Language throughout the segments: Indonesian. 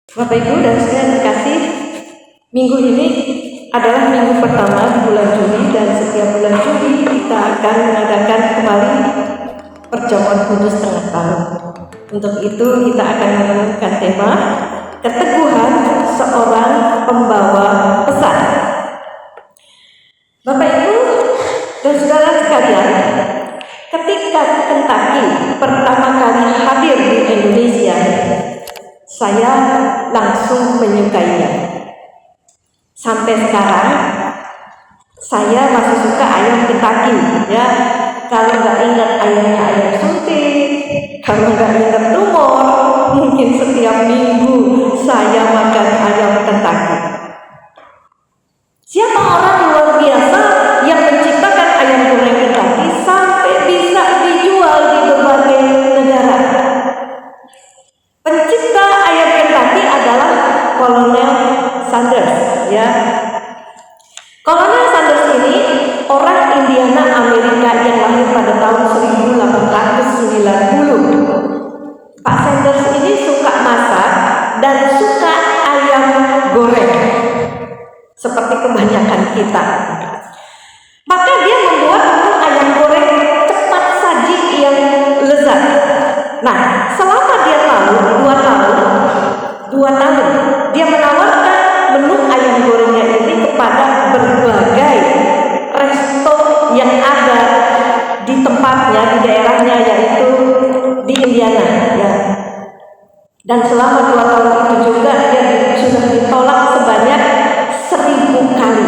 Bapak Ibu dan saudara terkasih, minggu ini adalah minggu pertama di bulan Juli, dan setiap bulan Juli kita akan mengadakan kembali perjamuan kudus tengah tahun. Untuk itu kita akan menemukan tema keteguhan seorang pembawa pesan. Bapak Ibu dan saudara sekalian, ketika Kentucky pertama kali hadir di Indonesia, saya langsung menyukainya. Sampai sekarang saya masih suka ayam Kentucky, ya. Kalau nggak ingat ayamnya ayam suntik, kalau nggak ingat tumor, mungkin setiap minggu saya makan ayam Kentucky. Siapa orang luar biasa yang menciptakan ayam goreng Kentucky sampai bisa dijual di berbagai negara? Pencipta ayam Kentucky adalah Kolonel Sanders, ya. Kolonel Sanders ini orang Indiana Amerika yang lahir pada tahun 1890. Pak Sanders ini suka masak dan suka ayam goreng, seperti kebanyakan kita. Maka dia membuat ayam goreng cepat saji yang lezat. Nah, selama dia dua tahun, dia menawarkan menu ayam gorengnya ini kepada berbagai resto yang ada di tempatnya, di daerahnya, yaitu di Indiana, ya. Dan selama 2 tahun itu juga dia sudah ditolak sebanyak 1000 kali.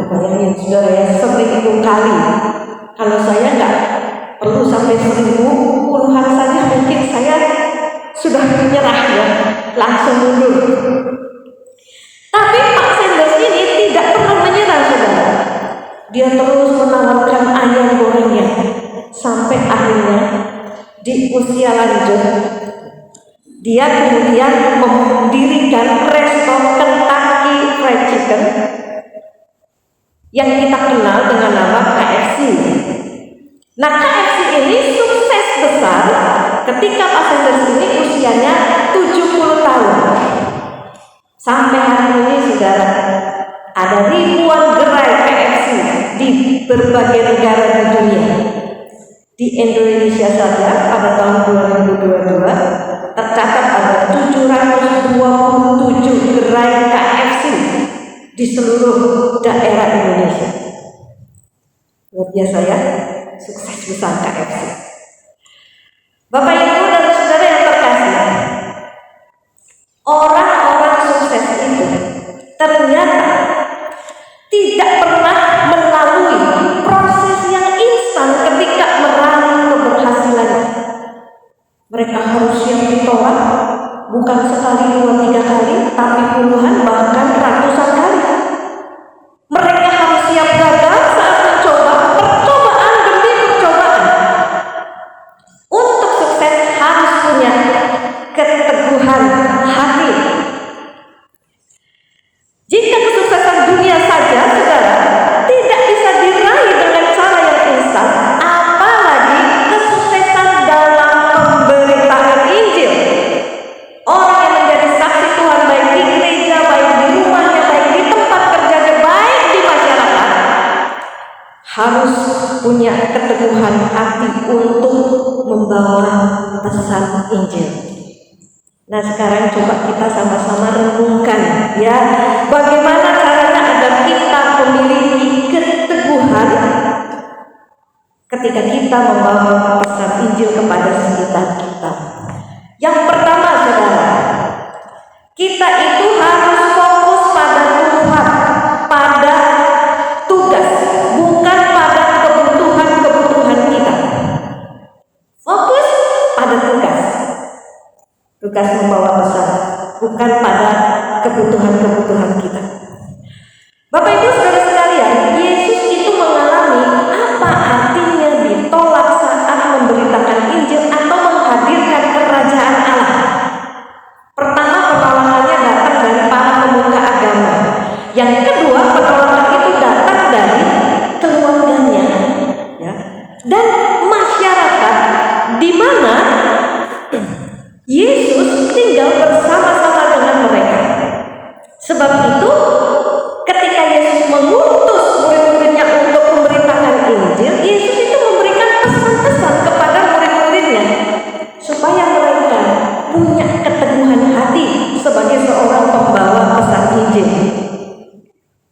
Bayangin saudara ya, 1000 kali. Kalau saya nggak perlu sampai 1000, puluhan saja mungkin saya sudah menyerah, ya, langsung mundur. Tapi Pak Sanders ini tidak pernah menyerah, saudara. Dia terus menawarkan ayam gorengnya sampai akhirnya di usia lanjut dia kemudian mendirikan resto Kentucky Fried Chicken yang kita kenal dengan nama KFC. Nah, KFC ini sukses besar ketika Pak Sanders ini usianya 70 tahun. Sampai hari ini, saudara, ada ribuan gerai KFC di berbagai negara di dunia. Di Indonesia saja pada tahun 2022 tercatat ada 727 gerai KFC di seluruh daerah Indonesia. Luar biasa, ya, sukses besar KFC. Bapak Ibu dan saudara yang terkasih, orang-orang sukses itu ternyata tidak pernah melalui proses yang instan ketika meraih keberhasilan. Mereka harus siap ditolak, bukan sekali, 2, 3 kali, tapi puluhan bahkan ratusan kali. Mereka harus siap gagal saat mencoba, percobaan demi percobaan. Untuk sukses harus punya keteguhan hati. Jika kesuksesan dunia saja, saudara, tidak bisa diraih dengan cara yang instan, apalagi kesuksesan dalam pemberitaan Injil. Orang yang menjadi saksi Tuhan baik di gereja, baik di rumahnya, baik di tempat kerjanya, baik di masyarakat, harus punya keteguhan hati untuk membawa pesan Injil. Nah, sekarang coba kita sama-sama renungkan, ya, bagaimana caranya agar kita memiliki keteguhan ketika kita membawa pesan Injil kepada sekitar kita. Yang pertama, saudara, kita itu harus fokus pada Tuhan, pada tugas, bukan pada kebutuhan-kebutuhan kita. Fokus pada tugas membawa pesan, bukan pada kebutuhan-kebutuhan kita. Bapak Ibu saudara sekalian, Yesus itu mengalami apa artinya ditolak saat memberitakan Injil atau menghadirkan kerajaan Allah. Pertama, penolakannya datang dari para pemuka agama. Yang kedua, penolakan itu datang dari keluarganya, ya, dan masyarakat di mana Yesus tinggal bersama-sama dengan mereka. Sebab itu ketika Yesus mengutus murid-muridnya untuk memberitakan Injil, Yesus itu memberikan pesan-pesan kepada murid-muridnya supaya mereka punya keteguhan hati sebagai seorang pembawa pesan Injil.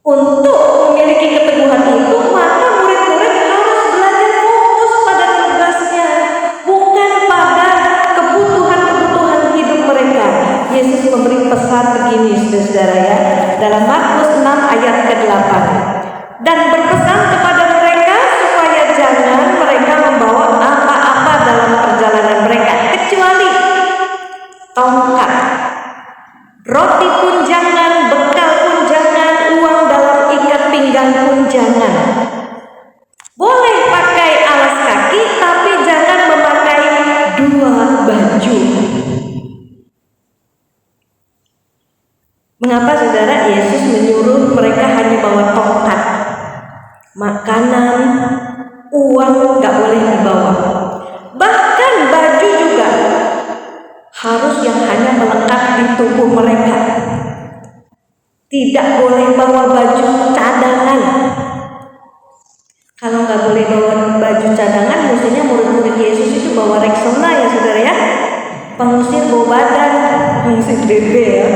Untuk memiliki keteguhan itu, maka murid-murid harus belajar fokus pada tugasnya, bukan pada kebutuhan-kebutuhan hidup mereka. Yesus memberi pesan begini, saudara ya, dalam Markus 6 ayat ke-8. Dan berpesan kepada mereka supaya jangan mereka membawa apa-apa dalam perjalanan mereka, kecuali tongkat, roti pun jangan, bekal pun jangan, uang dalam ikat pinggang pun jangan. Boleh pakai alas kaki, tapi jangan memakai 2 baju. Mengapa saudara Yesus menyuruh mereka hanya bawa tongkat? Makanan, uang gak boleh dibawa. Bahkan baju juga harus yang hanya melekat di tubuh mereka. Tidak boleh bawa baju cadangan. Kalau nggak boleh bawa baju cadangan, mestinya murid-murid Yesus itu bawa Rexona ya saudara ya. Pengusir bau badan, pengusir BB ya.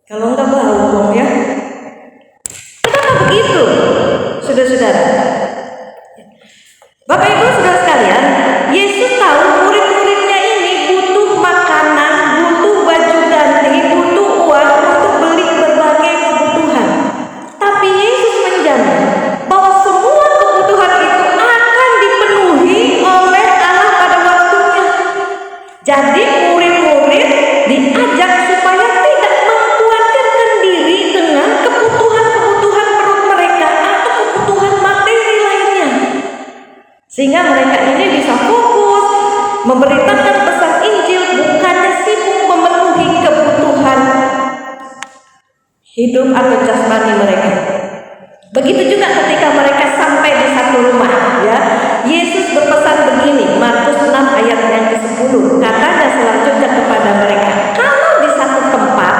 Kalau nggak bau dong ya. Kenapa begitu, saudara-saudara? Bapak Ibu saudara sekalian, Yesus tahu murid-muridnya ini butuh makanan, butuh baju ganti, butuh uang untuk beli berbagai kebutuhan. Tapi Yesus menjamin bahwa semua kebutuhan itu akan dipenuhi oleh Allah pada waktunya. Jadi murid-murid diajak supaya tidak mengkhawatirkan diri dengan kebutuhan-kebutuhan perut mereka atau kebutuhan materi lainnya. Sehingga mereka ini bisa fokus memberitakan pesan Injil, bukannya sibuk memenuhi kebutuhan hidup atau jasmani mereka. Begitu juga ketika mereka sampai di satu rumah ya. Yesus berpesan begini, Markus 6 ayat yang ke-10. Katanya selanjutnya kepada mereka, kalau di satu tempat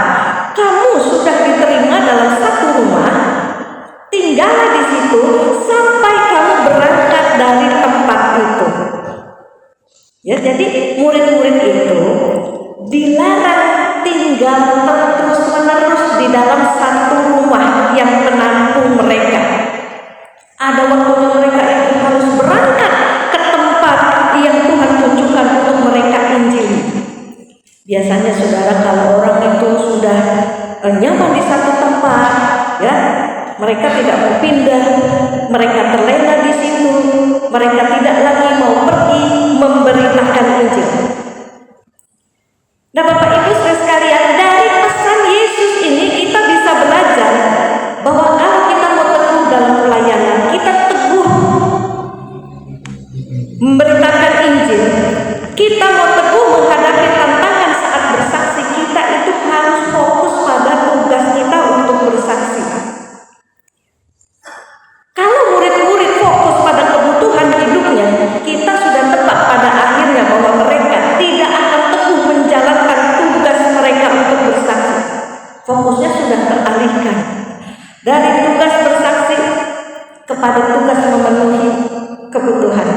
kamu sudah diterima dalam satu rumah, tinggallah di situ sampai kamu berangkat dari tempat itu. Ya, jadi murid-murid itu dilarang tinggal terus-menerus di dalam satu rumah yang menampung mereka. Ada waktunya mereka itu harus berangkat ke tempat yang Tuhan tunjukkan untuk mereka Injil. Biasanya saudara, kalau orang itu sudah nyaman di satu tempat, ya, mereka tidak mau pindah, mereka terlena di situ, mereka tidak lagi mau pergi memberitakan Injil. Nah, Bapak Ibu saudara sekalian, dari pesan Yesus ini kita bisa belajar bahwa kalau kita mau teguh dalam pelayanan, kita teguh memberitakan Injil, kita mau teguh menghadapi tantangan saat bersaksi, kita itu harus fokus pada tugas kita untuk bersaksi. Kalau murid-murid fokus pada kebutuhan hidupnya, kita sudah tepat pada akhirnya bahwa mereka tidak akan teguh menjalankan tugas mereka untuk bersaksi. Fokusnya sudah teralihkan dari tugas bersaksi kepada tugas memenuhi kebutuhan.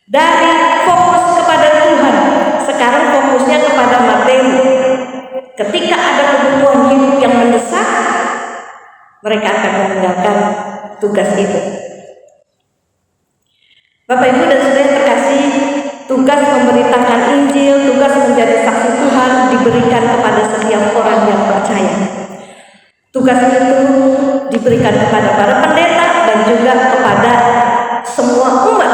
Dari fokus kepada Tuhan, sekarang fokusnya kepada materi. Ketika ada kebutuhan hidup yang mendesak, mereka akan meninggalkan tugas itu. Bapak Ibu dan saudara terkasih, tugas memberitakan Injil, tugas menjadi saksi Tuhan diberikan kepada setiap orang yang percaya. Tugas itu diberikan kepada para pendeta dan juga kepada semua umat.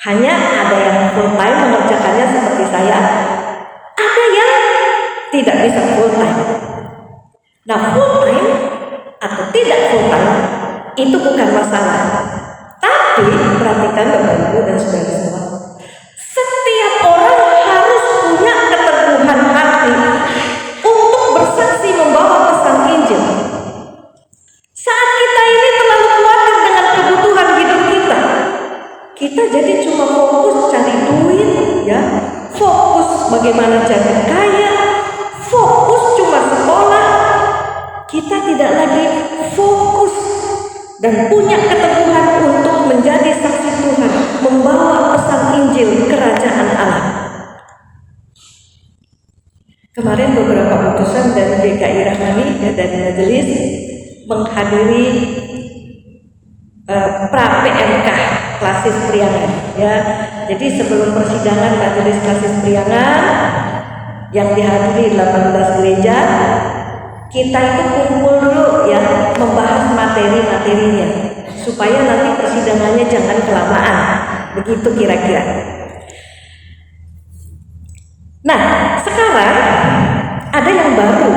Hanya ada yang full time mengerjakannya seperti saya, ada yang tidak bisa full time. Nah, full time atau tidak full time itu bukan masalah. Tapi perhatikan Bapak Ibu dan saudara semua, setiap orang harus punya keteguhan hati untuk bersaksi membawa pesan Injil. Saat kita ini terlalu khawatir dengan kebutuhan hidup kita jadi cuma fokus cari duit, ya, fokus bagaimana jadi kaya, fokus cuma dan punya keteguhan untuk menjadi saksi Tuhan, membawa pesan Injil kerajaan Allah. Kemarin beberapa utusan dari GKI Rahmani dari majelis menghadiri pra-PMK Klasis Priangan ya. Jadi sebelum persidangan majelis Klasis Priangan yang dihadiri 18 gereja, kita itu kumpul dulu ya, membahas materi-materinya supaya nanti persidangannya jangan kelamaan. Begitu kira-kira. Nah, sekarang ada yang baru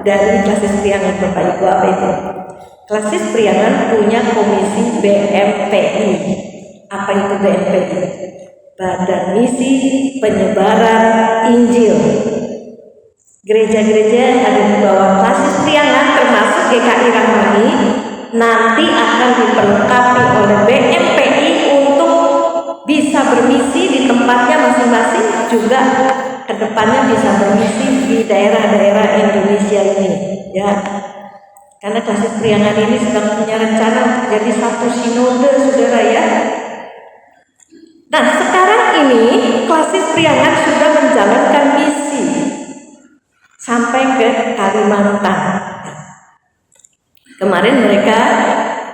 dari Klasis Priangan, Bapak Ibu. Apa itu? Klasis Priangan punya komisi BMPI. Apa itu BMPI? Badan Misi Penyebaran Injil. Gereja-gereja yang ada di bawah Klasis Priangan termasuk GKI Rahmani nanti akan diperlengkapi oleh BMPI untuk bisa bermisi di tempatnya masing-masing, juga kedepannya bisa bermisi di daerah-daerah Indonesia ini ya. Karena Klasis Priangan ini sedang punya rencana jadi satu sinode, saudara ya. Nah, sekarang ini Klasis Priangan sudah menjalankan misi sampai ke Kalimantan. Kemarin mereka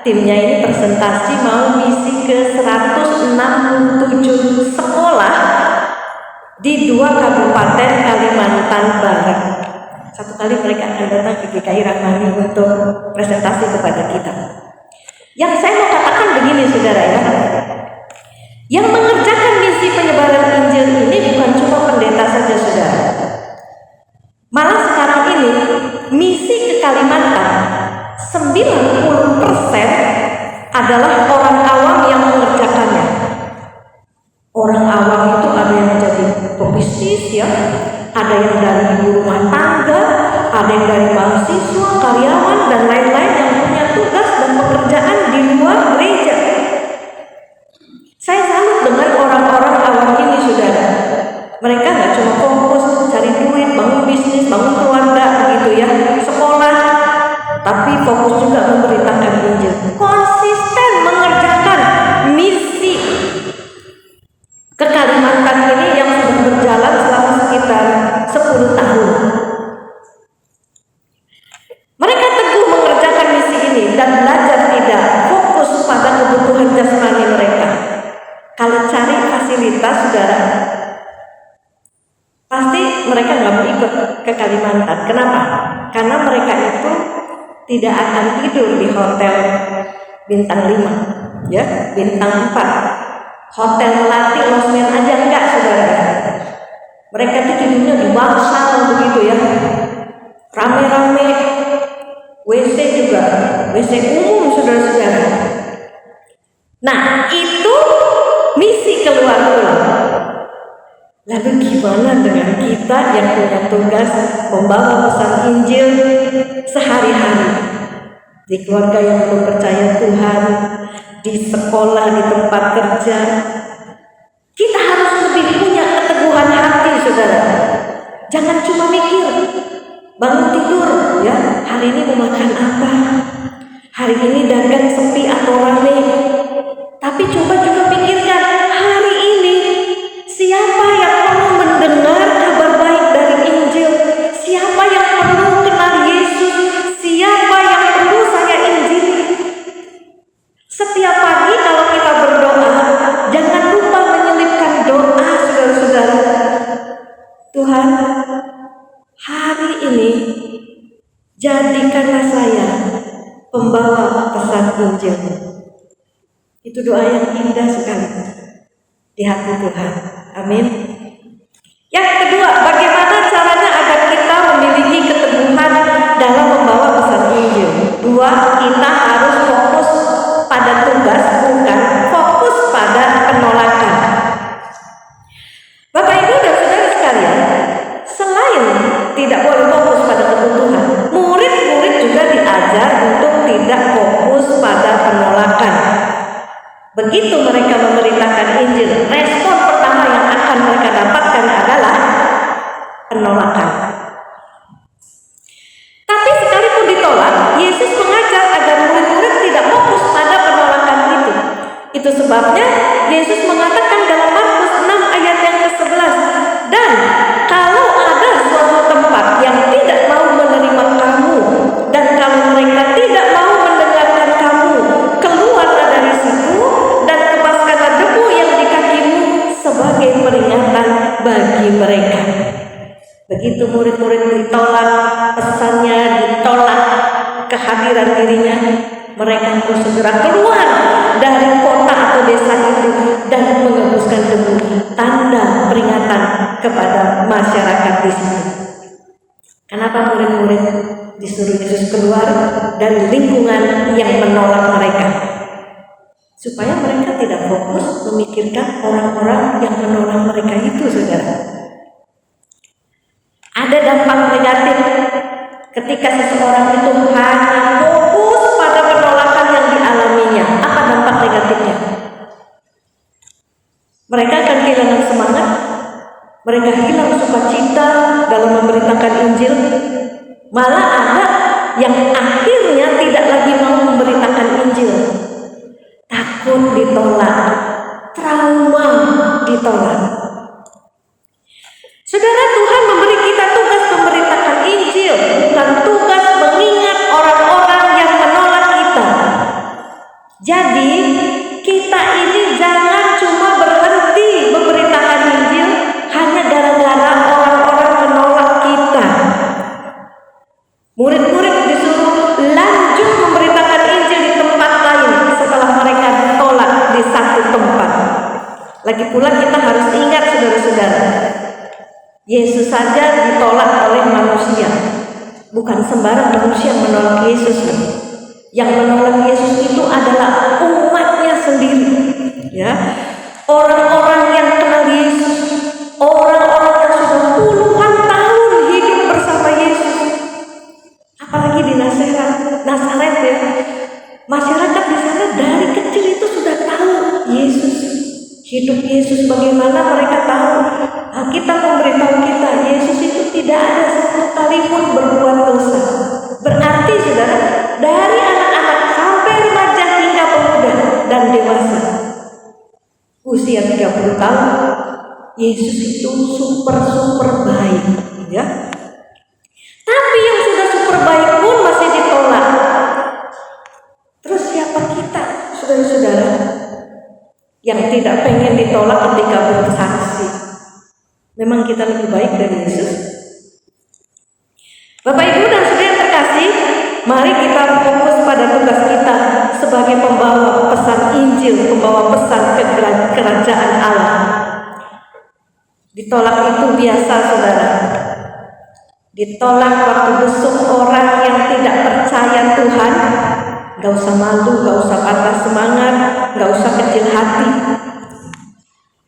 timnya ini presentasi mau misi ke 167 sekolah di 2 kabupaten Kalimantan Barat. Satu kali mereka akan datang ke GKI Rahmani untuk presentasi kepada kita. Yang saya mau katakan begini, saudara ya. Yang mengerjakan misi penyebaran Injil ini bukan cuma pendeta saja, saudara. Malah sekarang ini misi ke Kalimantan 90% adalah orang awam yang mengerjakannya. Orang awam itu ada yang jadi pebisnis ya, ada yang dari ibu rumah tangga, ada yang dari mahasiswa, karyawan dan lain-lain yang punya tugas dan pekerjaan di luar gereja. Saya salut dengan orang-orang awam ini, saudara. Mereka nggak cuma fokus cari duit, bangun bisnis, bangun keluarga, begitu ya, sekolah, tapi fokus juga memberitakan Injil. Konsisten mengerjakan misi ke Kalimantan ini yang sudah berjalan selama sekitar 10 tahun. Mereka teguh mengerjakan misi ini dan belajar tidak fokus pada kebutuhan jasmani mereka. Kalau cari fasilitas, saudara, pasti mereka nggak mau ikut ke Kalimantan. Kenapa? Karena mereka itu tidak akan tidur di hotel bintang 5, ya, bintang 4. Hotel melati, losmen aja enggak, saudara. Mereka itu tidurnya di bangsal begitu ya, rame-rame. WC juga, WC umum, saudara-saudara. Nah, itu misi keluar pulau. Lalu gimana dengan kita yang punya tugas membawa pesan Injil sehari-hari di keluarga yang belum percaya Tuhan, di sekolah, di tempat kerja? Kita harus lebih punya keteguhan hati, saudara. Jangan cuma mikir bangun tidur ya, hari ini mau makan apa, hari ini dagang sepi atau rame. Tapi coba juga pikirkan, hari ini siapa yang perlu mendengar kabar baik dari Injil? Siapa yang perlu kenal Yesus? Siapa yang perlu saya injili? Setiap pagi kalau kita berdoa, jangan lupa menyelipkan doa, saudara-saudara. Tuhan, hari ini jadikanlah saya pembawa pesan Injil. Itu doa yang indah sekali di hati Tuhan. Amin. Yang kedua, bagaimana caranya agar kita memiliki keteguhan dalam membawa pesan Injil? 2, kita harus fokus pada tugas, bukan fokus pada penolakan. Bapak Ibu dan saudara sekalian, selain tidak boleh fokus pada kebutuhan, murid-murid juga diajar untuk tidak fokus pada penolakan. Begitu mereka memberitakan Injil, respon pertama yang akan mereka dapatkan adalah penolakan. Tapi sekalipun ditolak, Yesus mengajar agar murid-murid tidak fokus Itu sebabnya Yesus mengatakan dalam Markus 6 ayat yang ke-11, dan kalau ada suatu tempat yang tidak mau menerima kamu, dan kalau mereka tidak mau mendengarkan kamu, keluarlah dari situ dan kebaskanlah debu yang di kakimu sebagai peringatan bagi mereka. Begitu murid-murid ditolak pesannya, ditolak kehadiran dirinya, mereka harus segera keluar dari kota atau desa itu dan mengembuskan debu, tanda peringatan kepada masyarakat di situ. Kenapa murid-murid disuruh Yesus keluar dari lingkungan yang menolak mereka? Supaya mereka tidak fokus memikirkan orang-orang yang menolak mereka itu, saudara. Ada dampak negatif ketika seseorang itu hanya fokus pada penolakan yang dialaminya. Apa dampak negatifnya? Mereka akan kehilangan semangat, mereka hilang sukacita dalam memberitakan Injil. Malah ada yang akhirnya tidak lagi mau memberitakan Injil, takut ditolak, trauma ditolak. Saudara, Tuhan memberi kita tugas memberitakan Injil, bukan tugas mengingat orang-orang yang menolak kita. Jadi kita ini jangan cuma berhenti memberitakan Injil hanya gara-gara orang-orang menolak kita. Murid-murid disuruh lanjut memberitakan Injil di tempat lain setelah mereka ditolak di satu tempat. Lagi pula kita harus ingat, saudara-saudara, Yesus saja ditolak oleh manusia. Bukan sembarang manusia yang menolak Yesus. Yang menolak Yesus itu adalah umatnya sendiri. Ya, orang-orang yang kenal Yesus, orang-orang yang sudah puluhan tahun hidup bersama Yesus. Apalagi di Nazaret ya. Masyarakat di sana dari kecil itu sudah tahu Yesus. Hidup Yesus bagaimana mereka tahu. Alkitab memberitahu kita Yesus itu tidak ada satu kali pun berbuat dosa. Berarti saudara, dari anak-anak sampai remaja hingga pemuda dan dewasa, usia 30 tahun, Yesus itu super baik, ya. Tapi yang sudah super baik pun masih ditolak. Terus siapa kita, saudara-saudara, yang tidak pengen ditolak ketika bersaksi? Memang kita lebih baik dari Yesus? Bapak Ibu dan Saudara yang terkasih, mari kita fokus pada tugas kita sebagai pembawa pesan Injil, pembawa pesan kerajaan Allah. Ditolak itu biasa, saudara. Ditolak waktu besok orang yang tidak percaya Tuhan, gak usah malu, gak usah patah semangat, gak usah kecil hati.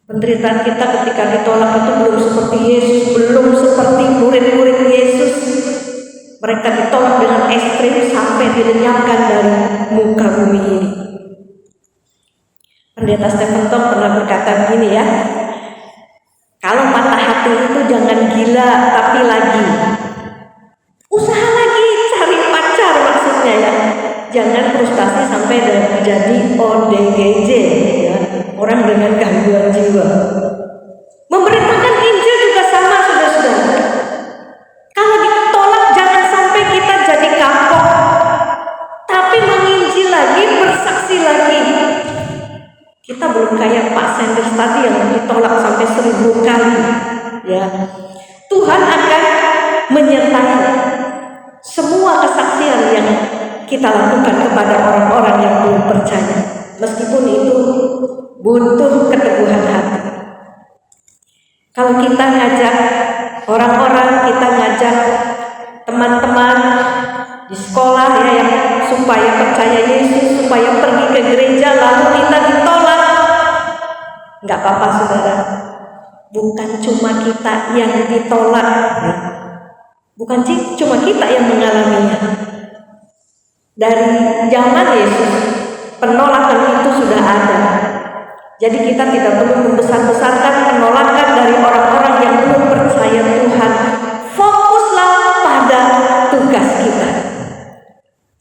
Penderitaan kita ketika ditolak itu belum seperti Yesus, belum seperti murid-murid Yesus. Mereka ditolak dengan ekstrim sampai dilenyapkan dari muka bumi ini. Pendeta Stephenson pernah berkata begini ya, kalau patah hati itu jangan gila tapi lagi. Usaha lagi cari pacar maksudnya ya. Jangan frustasi sampai jadi ODGJ ya, orang dengan gangguan jiwa. Memberitakan Injil juga sama, saudara-saudara. Kalau ditolak jangan sampai kita jadi kapok, tapi menginjil lagi, bersaksi lagi. Kita belum kayak Pak Sanders tadi yang ditolak sampai 1000 kali ya. Tuhan akan menyertai semua kesaksian yang kita lakukan kepada orang-orang yang belum percaya, meskipun itu butuh keteguhan hati. Kalau kita ngajak orang-orang, kita ngajak teman-teman di sekolah ya, yang supaya percaya Yesus, supaya pergi ke gereja, lalu kita ditolak, nggak apa-apa saudara. Bukan cuma kita yang ditolak ya. Bukan cuma kita yang mengalaminya. Dari zaman Yesus, penolakan itu sudah ada. Jadi kita tidak perlu membesar-besarkan penolakan dari orang-orang yang belum percaya Tuhan. Fokuslah pada tugas kita.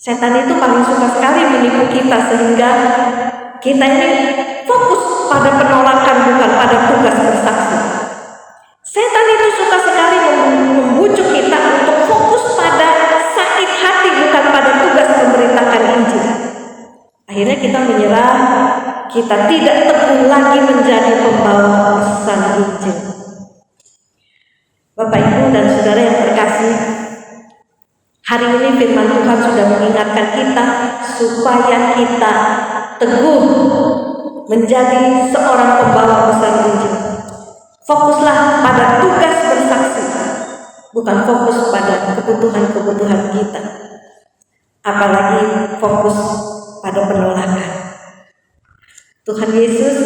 Setan itu paling suka sekali menipu kita sehingga kita ini fokus pada penolakan, bukan pada tugas bersaksi. Setan itu suka sekali membujuk kita untuk fokus pada sakit hati, bukan pada tugas memberitakan Injil. Akhirnya kita menyerah, kita tidak teguh lagi menjadi pembawa pesan Injil. Bapak, Ibu, dan Saudara yang terkasih, hari ini firman Tuhan sudah mengingatkan kita supaya kita teguh menjadi seorang pembawa pesan Injil. Fokuslah pada tugas bersaksi, bukan fokus pada kebutuhan-kebutuhan kita, apalagi fokus pada penolakan. Tuhan Yesus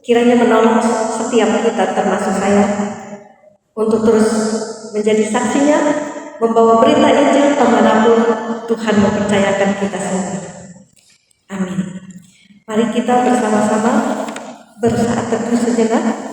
kiranya menolong setiap kita, termasuk saya, untuk terus menjadi saksinya, membawa berita Injil kemanapun Tuhan mempercayakan kita semua. Amin. Mari kita bersama-sama bersaat teduh sejenak.